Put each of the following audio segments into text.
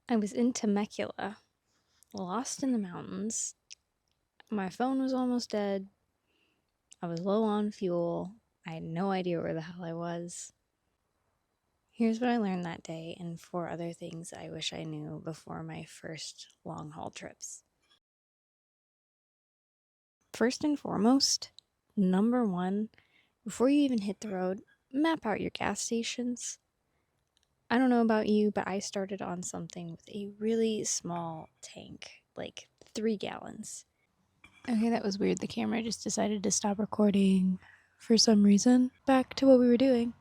I was in Temecula, lost in the mountains. My phone was almost dead. I was low on fuel. I had no idea where the hell I was. Here's what I learned that day, and 4 other things I wish I knew before my first long haul trips. First and foremost, number one, before you even hit the road, map out your gas stations. I don't know about you, but I started on something with a really small tank, like 3 gallons. Okay, that was weird. The camera just decided to stop recording for some reason. Back to what we were doing.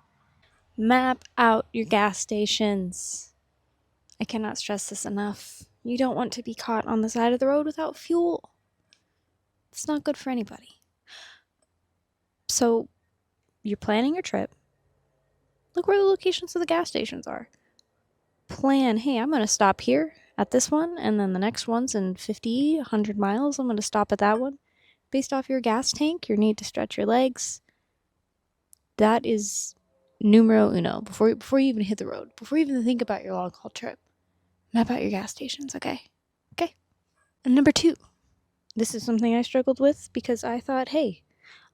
Map out your gas stations. I cannot stress this enough. You don't want to be caught on the side of the road without fuel. It's not good for anybody. So, you're planning your trip. Look where the locations of the gas stations are. Plan, hey, I'm going to stop here at this one, and then the next one's in 50, 100 miles. I'm going to stop at that one. Based off your gas tank, your need to stretch your legs. That is numero uno. Before you even hit the road, before you even think about your long haul trip, map out your gas stations, okay? Okay. And number 2, this is something I struggled with because I thought, hey,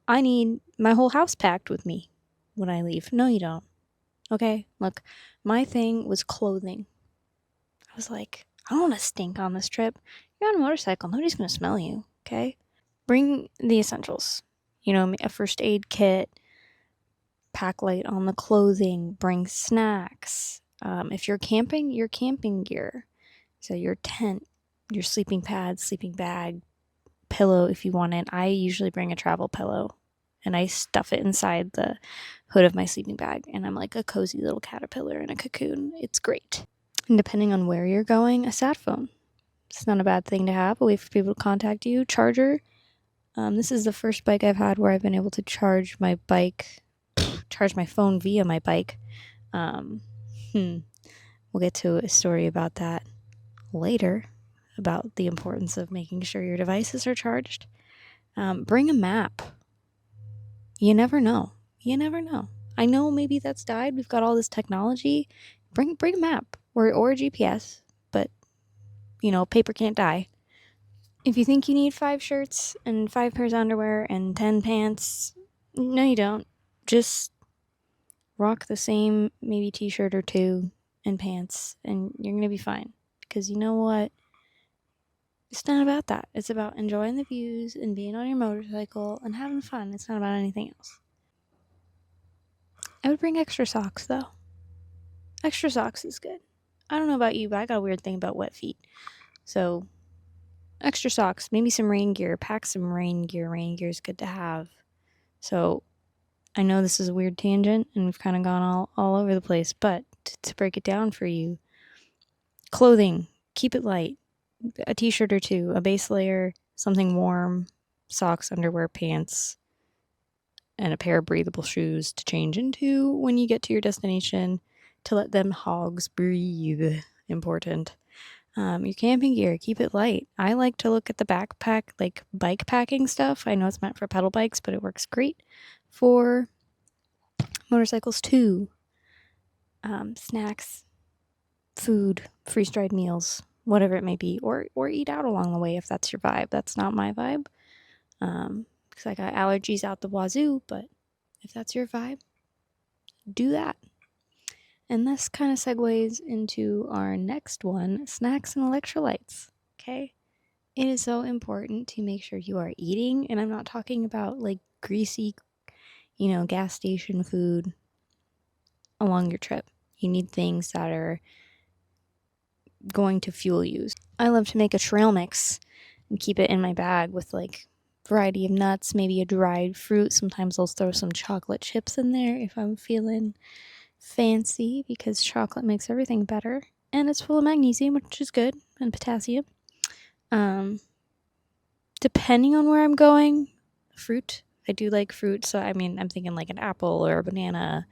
I need my whole house packed with me when I leave. No, you don't. Okay? Look, my thing was clothing. I was like, I don't want to stink on this trip. You're on a motorcycle. Nobody's going to smell you, okay? Bring the essentials. You know, a first aid kit, pack light on the clothing, bring snacks. If you're camping, your camping gear. So your tent, your sleeping pad, sleeping bag, pillow if you want it. I usually bring a travel pillow and I stuff it inside the hood of my sleeping bag, and I'm like a cozy little caterpillar in a cocoon. It's great. And depending on where you're going, a sat phone. It's not a bad thing to have, a way for people to contact you. Charger. This is the first bike I've had where I've been able to charge my phone via my bike. We'll get to a story about that later, about the importance of making sure your devices are charged. Bring a map. You never know. You never know. I know maybe that's died. We've got all this technology. Bring a map or a GPS, but paper can't die. If you think you need 5 shirts and 5 pairs of underwear and 10 pants, no, you don't. Just rock the same maybe t-shirt or 2 and pants, and you're going to be fine. Because you know what? It's not about that. It's about enjoying the views and being on your motorcycle and having fun. It's not about anything else. I would bring extra socks, though. Extra socks is good. I don't know about you, but I got a weird thing about wet feet. So, extra socks, maybe some rain gear. Pack some rain gear. Rain gear is good to have. So, I know this is a weird tangent, and we've kind of gone all over the place, but to break it down for you, clothing, keep it light. A t-shirt or 2, a base layer, something warm, socks, underwear, pants, and a pair of breathable shoes to change into when you get to your destination, to let them hogs breathe. Important. Your camping gear, keep it light. I like to look at the backpack, like bike packing stuff. I know it's meant for pedal bikes, but it works great for motorcycles too. Snacks, food, freeze-dried meals, whatever it may be, or eat out along the way if that's your vibe. That's not my vibe, because I got allergies out the wazoo, but if that's your vibe, do that. And this kind of segues into our next one, snacks and electrolytes, okay? It is so important to make sure you are eating, and I'm not talking about like greasy, gas station food along your trip. You need things that are going to fuel you. I love to make a trail mix and keep it in my bag with like variety of nuts, maybe a dried fruit. Sometimes I'll throw some chocolate chips in there if I'm feeling fancy, because chocolate makes everything better, and it's full of magnesium, which is good, and potassium. Depending on where I'm going, fruit. I do like fruit, so I'm thinking like an apple or a banana.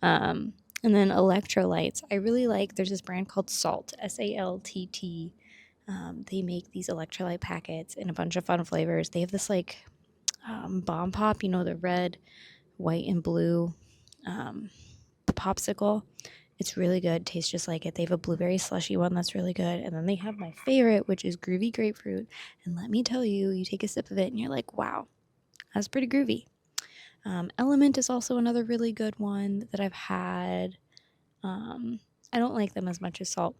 And then electrolytes. I really like, there's this brand called Salt, SALTT. They make these electrolyte packets in a bunch of fun flavors. They have this like bomb pop, the red, white, and blue, the popsicle. It's really good. Tastes just like it. They have a blueberry slushy one that's really good. And then they have my favorite, which is groovy grapefruit. And let me tell you, you take a sip of it and you're like, wow, that's pretty groovy. Element is also another really good one that I've had. I don't like them as much as salt,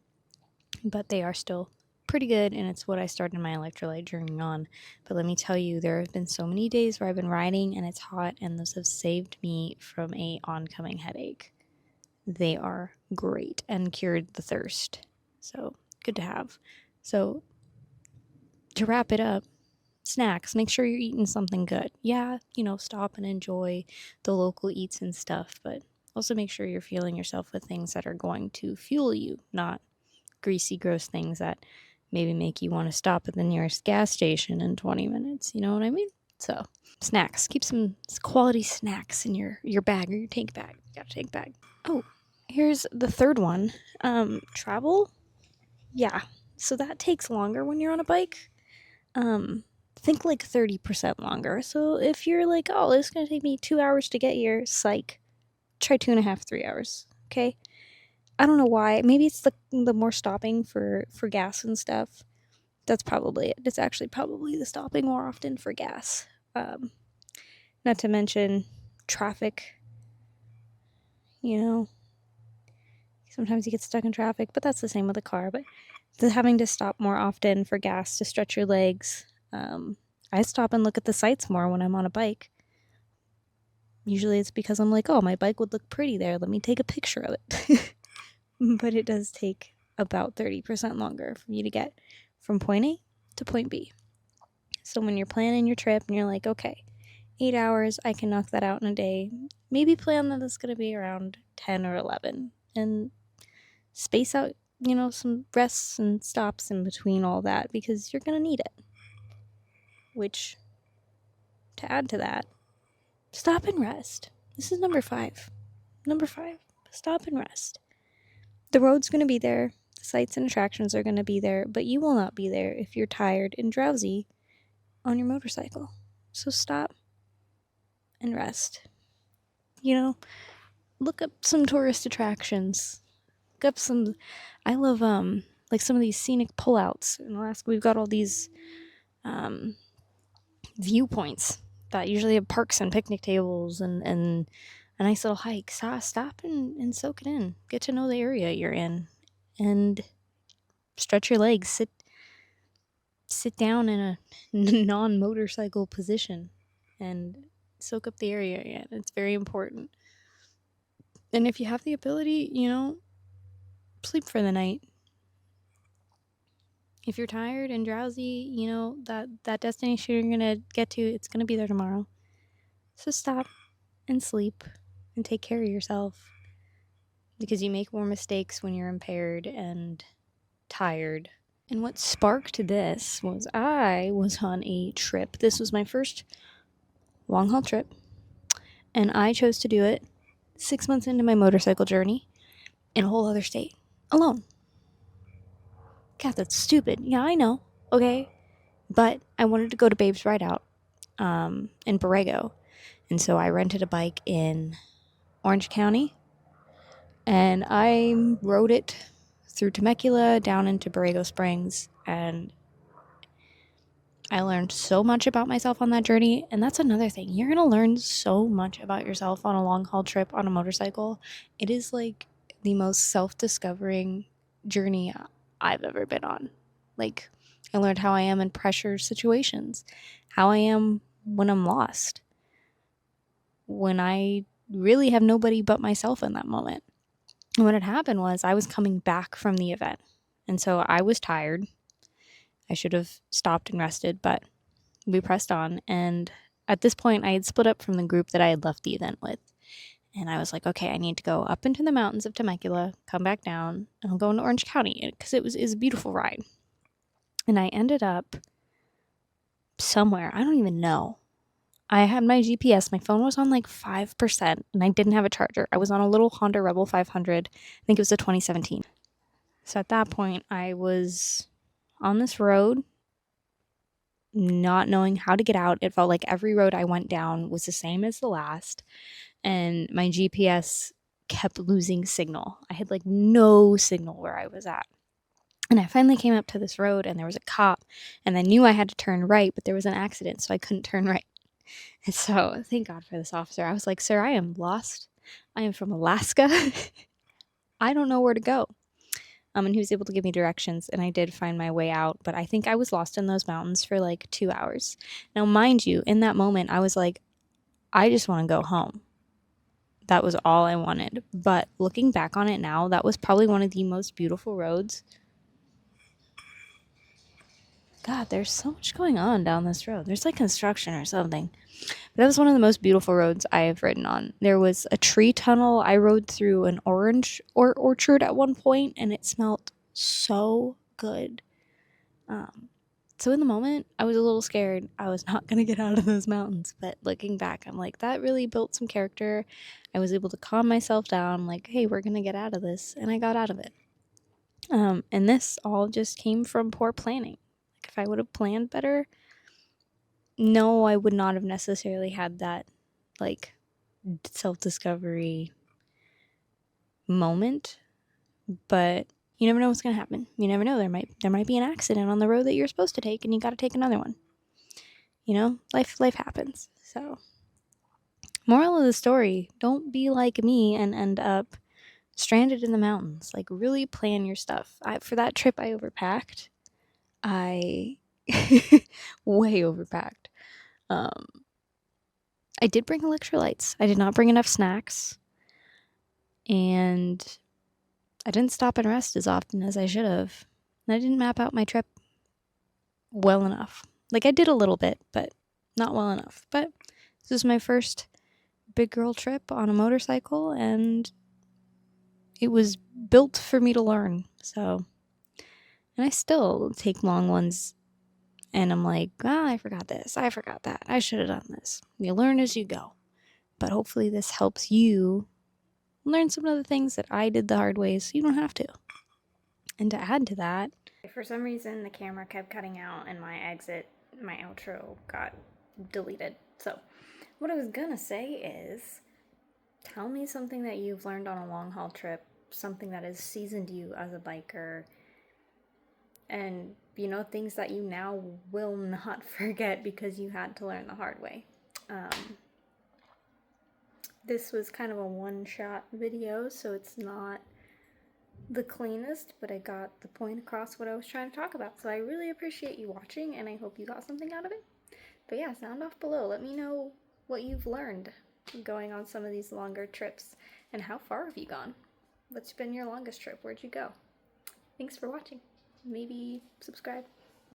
but they are still pretty good, and it's what I started my electrolyte journey on. But let me tell you, there have been so many days where I've been riding and it's hot, and those have saved me from a oncoming headache. They are great and cured the thirst. So good to have. So to wrap it up, snacks, make sure you're eating something good. Yeah, stop and enjoy the local eats and stuff, but also make sure you're fueling yourself with things that are going to fuel you, not greasy, gross things that maybe make you want to stop at the nearest gas station in 20 minutes. You know what I mean? So, snacks. Keep some quality snacks in your bag or your tank bag. You got a tank bag. Oh, here's the third one. Travel. Yeah. So that takes longer when you're on a bike. Think like 30% longer. So if you're like, oh, it's going to take me 2 hours to get here, psych. Try 2.5, 3 hours. Okay. I don't know why. Maybe it's the more stopping for gas and stuff. That's probably it. It's actually probably the stopping more often for gas. Not to mention traffic. Sometimes you get stuck in traffic, but that's the same with a car. But having to stop more often for gas to stretch your legs. I stop and look at the sights more when I'm on a bike. Usually it's because I'm like, oh, my bike would look pretty there. Let me take a picture of it. But it does take about 30% longer for you to get from point A to point B. So when you're planning your trip and you're like, okay, 8 hours, I can knock that out in a day, maybe plan that it's going to be around 10 or 11 and space out, some rests and stops in between all that because you're going to need it. Which, to add to that, stop and rest. This is number 5. Number 5, stop and rest. The road's going to be there, the sights and attractions are going to be there, but you will not be there if you're tired and drowsy on your motorcycle. So stop and rest. Look up some tourist attractions. Look up some. I love like some of these scenic pullouts in Alaska. We've got all these viewpoints that usually have parks and picnic tables and a nice little hike. Stop and soak it in. Get to know the area you're in, and stretch your legs. Sit down in a non-motorcycle position and soak up the area again. It's very important. And if you have the ability, sleep for the night. If you're tired and drowsy, that destination you're going to get to, it's going to be there tomorrow. So stop and sleep and take care of yourself, because you make more mistakes when you're impaired and tired. And what sparked this was I was on a trip. This was my first long haul trip, and I chose to do it 6 months into my motorcycle journey in a whole other state, alone. God, that's stupid. Yeah, I know. Okay. But I wanted to go to Babe's Ride Out in Borrego. And so I rented a bike in Orange County, and I rode it through Temecula down into Borrego Springs, and I learned so much about myself on that journey. And that's another thing. You're going to learn so much about yourself on a long haul trip on a motorcycle. It is like the most self-discovering journey I've ever been on. Like, I learned how I am in pressure situations, how I am when I'm lost, when I really have nobody but myself in that moment. And what had happened was I was coming back from the event. And so I was tired. I should have stopped and rested, but we pressed on. And at this point, I had split up from the group that I had left the event with. And I was like, okay, I need to go up into the mountains of Temecula, come back down, and I'll go into Orange County, because it was a beautiful ride. And I ended up somewhere, I don't even know. I had my GPS, my phone was on like 5%, and I didn't have a charger. I was on a little Honda Rebel 500, I think it was a 2017. So at that point, I was on this road, not knowing how to get out. It felt like every road I went down was the same as the last, and my GPS kept losing signal. I had like no signal where I was at. And I finally came up to this road and there was a cop, and I knew I had to turn right, but there was an accident, so I couldn't turn right. And so thank God for this officer. I was like, sir, I am lost. I am from Alaska. I don't know where to go. And he was able to give me directions, and I did find my way out, but I think I was lost in those mountains for like 2 hours. Now, mind you, in that moment, I was like, I just want to go home. That was all I wanted. But looking back on it now, that was probably one of the most beautiful roads. God, there's so much going on down this road. There's like construction or something. But that was one of the most beautiful roads I have ridden on. There was a tree tunnel. I rode through an orange orchard at one point, and it smelled so good. So in the moment, I was a little scared. I was not going to get out of those mountains. But looking back, I'm like, that really built some character. I was able to calm myself down. I'm like, hey, we're going to get out of this. And I got out of it. And this all just came from poor planning. Like, if I would have planned better, no, I would not have necessarily had that, like, self-discovery moment. But you never know what's going to happen. You never know. There might be an accident on the road that you're supposed to take, and you got to take another one. You know, life happens. So, moral of the story, don't be like me and end up stranded in the mountains. Like, really plan your stuff. For that trip, I overpacked. I way overpacked. I did bring electrolytes. I did not bring enough snacks. And I didn't stop and rest as often as I should have. And I didn't map out my trip well enough. Like, I did a little bit, but not well enough. But this was my first big girl trip on a motorcycle, and it was built for me to learn. So, and I still take long ones, and I'm like, I forgot this, I forgot that, I should have done this. You learn as you go. But hopefully this helps you learn some of the things that I did the hard way, so you don't have to. And to add to that, for some reason the camera kept cutting out and my outro got deleted. So what I was gonna say is, tell me something that you've learned on a long haul trip, something that has seasoned you as a biker, and you know, things that you now will not forget because you had to learn the hard way. This was kind of a one-shot video, so it's not the cleanest, but I got the point across what I was trying to talk about. So I really appreciate you watching, and I hope you got something out of it. But yeah, sound off below. Let me know what you've learned going on some of these longer trips, and how far have you gone? What's been your longest trip? Where'd you go? Thanks for watching. Maybe subscribe.